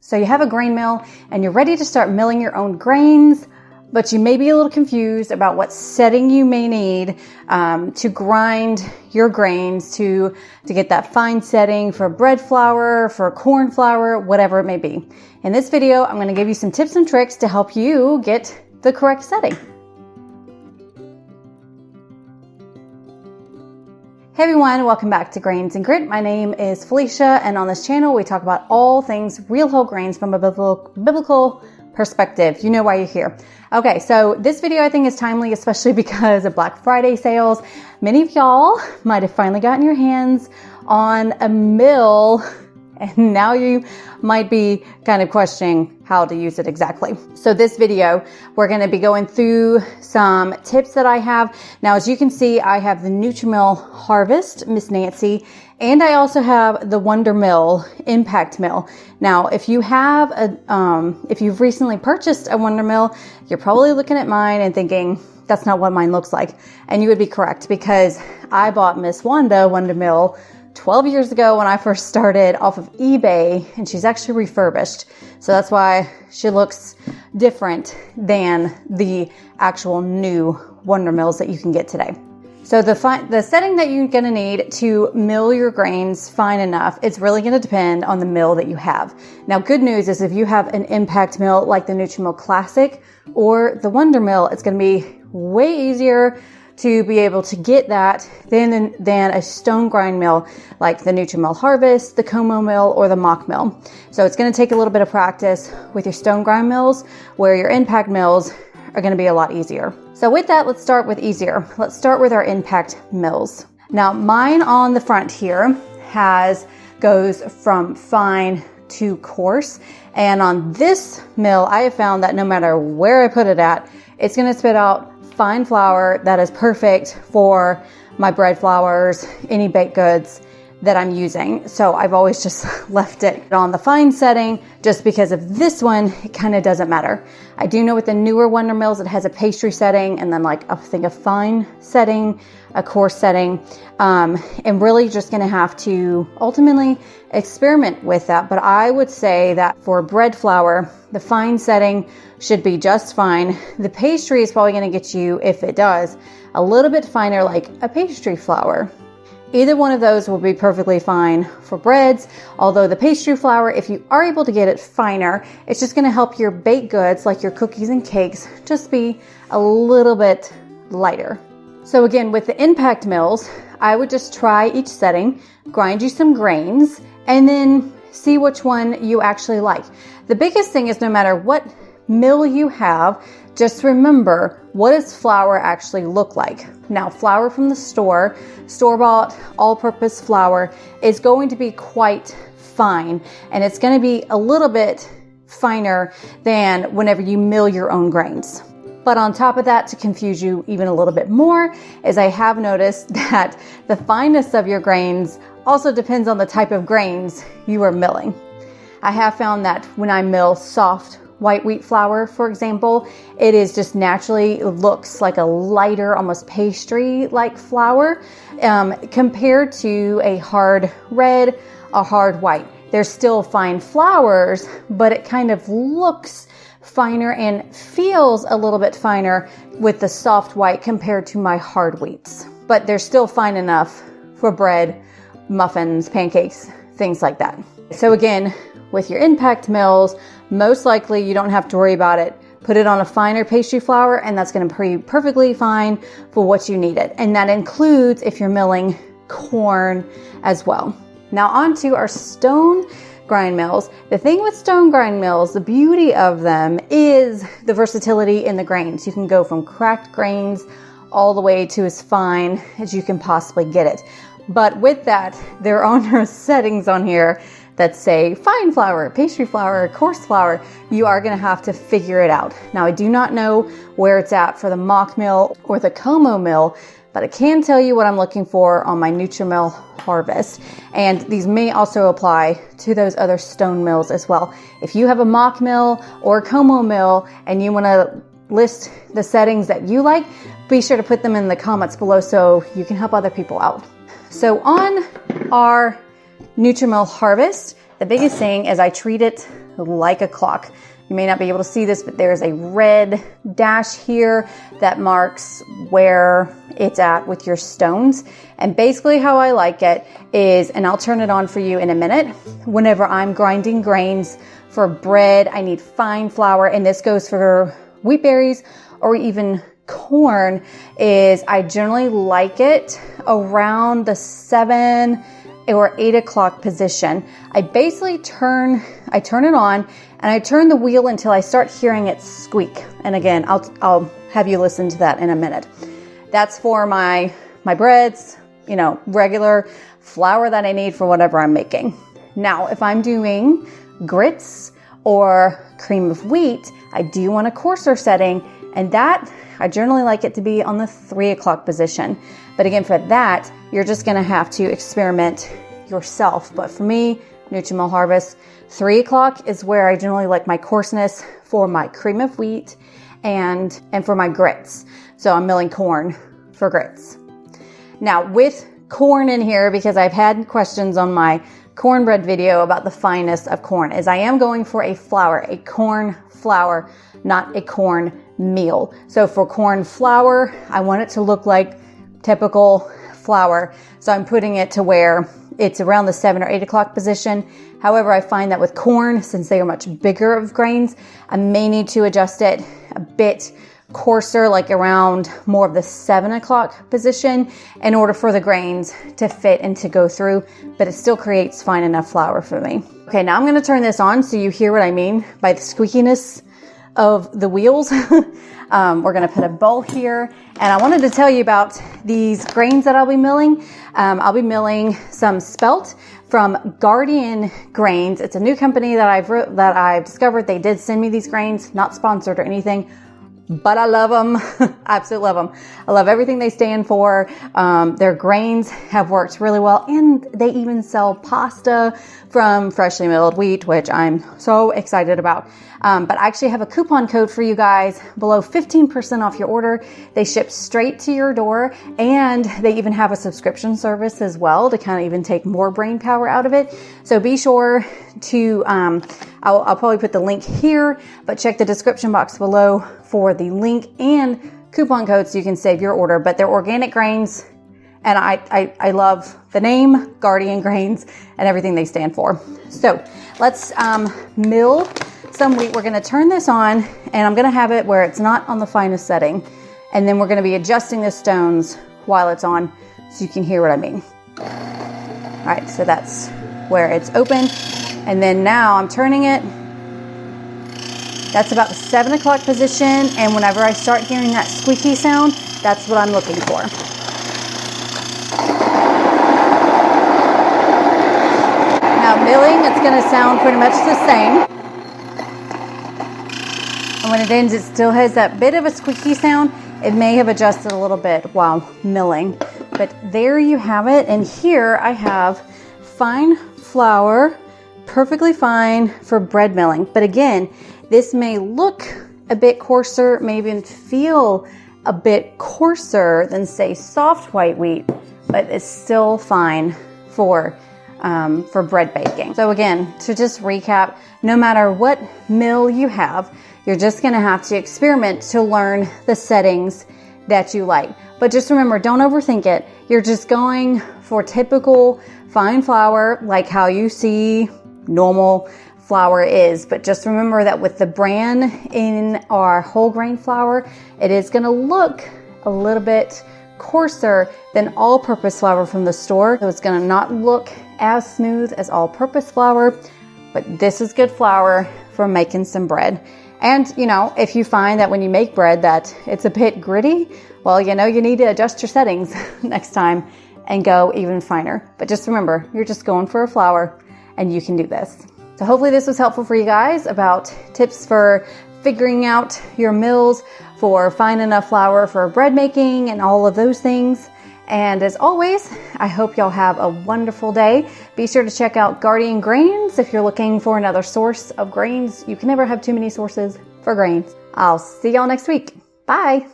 So you have a grain mill and you're ready to start milling your own grains, but you may be a little confused about what setting you may need to grind your grains to get that fine setting for bread flour, for corn flour, whatever it may be. In this video, I'm going to give you some tips and tricks to help you get the correct setting. Hey everyone, welcome back to Grains and Grit. My name is Felicia, and on this channel we talk about all things real whole grains from a biblical perspective. You know why you're here. Okay, so this video I think is timely, especially because of Black Friday sales. Many of y'all might have finally gotten your hands on a mill, and now you might be kind of questioning how to use it exactly. So this video, we're going to be going through some tips that I have. Now, as you can see, I have the nutrimill Harvest, Miss Nancy, and I also have the wondermill Impact Mill. Now, if you have if you've recently purchased a wondermill, you're probably looking at mine and thinking, that's not what mine looks like. And you would be correct, because I bought Miss Wondermill 12 years ago when I first started off of eBay, and she's actually refurbished. So that's why she looks different than the actual new wondermills that you can get today. So the setting that you're going to need to mill your grains fine enough, it's really going to depend on the mill that you have. Now, good news is if you have an impact mill like the Nutrimill Classic or the wondermill, it's going to be way easier to be able to get that than a stone grind mill like the nutrimill Harvest, the Como mill, or the mock mill. So it's going to take a little bit of practice with your stone grind mills, where your impact mills are going to be a lot easier. So with that, let's start with easier. Let's start with our impact mills. Now, mine on the front here goes from fine to coarse. And on this mill, I have found that no matter where I put it at, it's going to spit out fine flour that is perfect for my bread flours, any baked goods that I'm using. So I've always just left it on the fine setting, just because of this one, it kind of doesn't matter. I do know with the newer wonder mills, it has a pastry setting, and then like I think a fine setting, a coarse setting, and really just going to have to ultimately experiment with that. But I would say that for bread flour, the fine setting should be just fine. The pastry is probably going to get you, if it does, a little bit finer, like a pastry flour. Either one of those will be perfectly fine for breads, although the pastry flour, if you are able to get it finer, it's just going to help your baked goods, like your cookies and cakes, just be a little bit lighter. So again, with the impact mills, I would just try each setting, grind you some grains, and then see which one you actually like. The biggest thing is, no matter what mill you have, just remember, what does flour actually look like? Now, flour from the store-bought, all-purpose flour is going to be quite fine, and it's going to be a little bit finer than whenever you mill your own grains. But on top of that, to confuse you even a little bit more, is I have noticed that the fineness of your grains also depends on the type of grains you are milling. I have found that when I mill soft white wheat flour, for example, it is just naturally looks like a lighter, almost pastry-like flour compared to a hard red or hard white. They're still fine flours, but it kind of looks finer and feels a little bit finer with the soft white compared to my hard wheats. But they're still fine enough for bread, muffins, pancakes, things like that. So again, with your impact mills, most likely you don't have to worry about it. Put it on a finer pastry flour, and that's going to be perfectly fine for what you need it. And that includes if you're milling corn as well. Now on to our stone grind mills. The thing with stone grind mills, the beauty of them is the versatility in the grains. You can go from cracked grains all the way to as fine as you can possibly get it. But with that, there are settings on here that say fine flour, pastry flour, coarse flour. You are going to have to figure it out. Now, I do not know where it's at for the mock mill or the Como mill, but I can tell you what I'm looking for on my nutrimill Harvest. And these may also apply to those other stone mills as well. If you have a mock mill or a Como mill and you want to list the settings that you like, be sure to put them in the comments below so you can help other people out. So on our nutrimill Harvest, The biggest thing is I treat it like a clock. You may not be able to see this, but there's a red dash here that marks where it's at with your stones. And basically how I like it is, and I'll turn it on for you in a minute, whenever I'm grinding grains for bread, I need fine flour, and this goes for wheat berries or even corn, is I generally like it around the 7 or 8 o'clock position. I basically turn it on and I turn the wheel until I start hearing it squeak. And again, I'll have you listen to that in a minute. That's for my breads, you know, regular flour that I need for whatever I'm making. Now, if I'm doing grits or cream of wheat, I do want a coarser setting, and that I generally like it to be on the 3 o'clock position. But again, for that, you're just gonna have to experiment yourself. But for me, nutrimill harvest, 3 o'clock is where I generally like my coarseness for my cream of wheat and for my grits. So I'm milling corn for grits. Now with corn in here, because I've had questions on my cornbread video about the fineness of corn, is I am going for a flour, a corn flour, not a corn meal. So for corn flour, I want it to look like typical flour. So I'm putting it to where it's around the 7 or 8 o'clock position. However, I find that with corn, since they are much bigger of grains, I may need to adjust it a bit coarser, like around more of the 7 o'clock position, in order for the grains to fit and to go through, but it still creates fine enough flour for me. Okay, now I'm going to turn this on so you hear what I mean by the squeakiness of the wheels. We're going to put a bowl here, and I wanted to tell you about these grains that I'll be milling. I'll be milling some spelt from Guardian Grains. It's a new company that I've discovered. They did send me these grains, not sponsored or anything, but I love them. Absolutely love them. I love everything they stand for. Their grains have worked really well, and they even sell pasta from freshly milled wheat, which I'm so excited about. But I actually have a coupon code for you guys below 15% off your order. They ship straight to your door, and they even have a subscription service as well to kind of even take more brain power out of it. So be sure to, I'll probably put the link here, but check the description box below for the link and coupon code so you can save your order. But they're organic grains, and I love the name Guardian Grains and everything they stand for. So let's mill some wheat. We're going to turn this on, and I'm going to have it where it's not on the finest setting, and then we're going to be adjusting the stones while it's on so you can hear what I mean. All right, so that's where it's open, and then now I'm turning it. That's about the 7 o'clock position, and whenever I start hearing that squeaky sound, that's what I'm looking for. Now milling, it's going to sound pretty much the same. And when it ends, it still has that bit of a squeaky sound. It may have adjusted a little bit while milling, but there you have it. And here I have fine flour, perfectly fine for bread milling. But again, this may look a bit coarser, may even feel a bit coarser than, say, soft white wheat, but it's still fine for bread baking. So again, to just recap, no matter what mill you have, you're just going to have to experiment to learn the settings that you like. But just remember, don't overthink it. You're just going for typical fine flour, like how you see normal flour is. But just remember that with the bran in our whole grain flour, it is going to look a little bit coarser than all-purpose flour from the store. So it's going to not look as smooth as all-purpose flour, but this is good flour for making some bread. And, you know, if you find that when you make bread that it's a bit gritty, well, you know, you need to adjust your settings next time and go even finer. But just remember, you're just going for a flour and you can do this. So hopefully this was helpful for you guys about tips for figuring out your mills for fine enough flour for bread making and all of those things. And as always, I hope y'all have a wonderful day. Be sure to check out Guardian Grains if you're looking for another source of grains. You can never have too many sources for grains. I'll see y'all next week. Bye.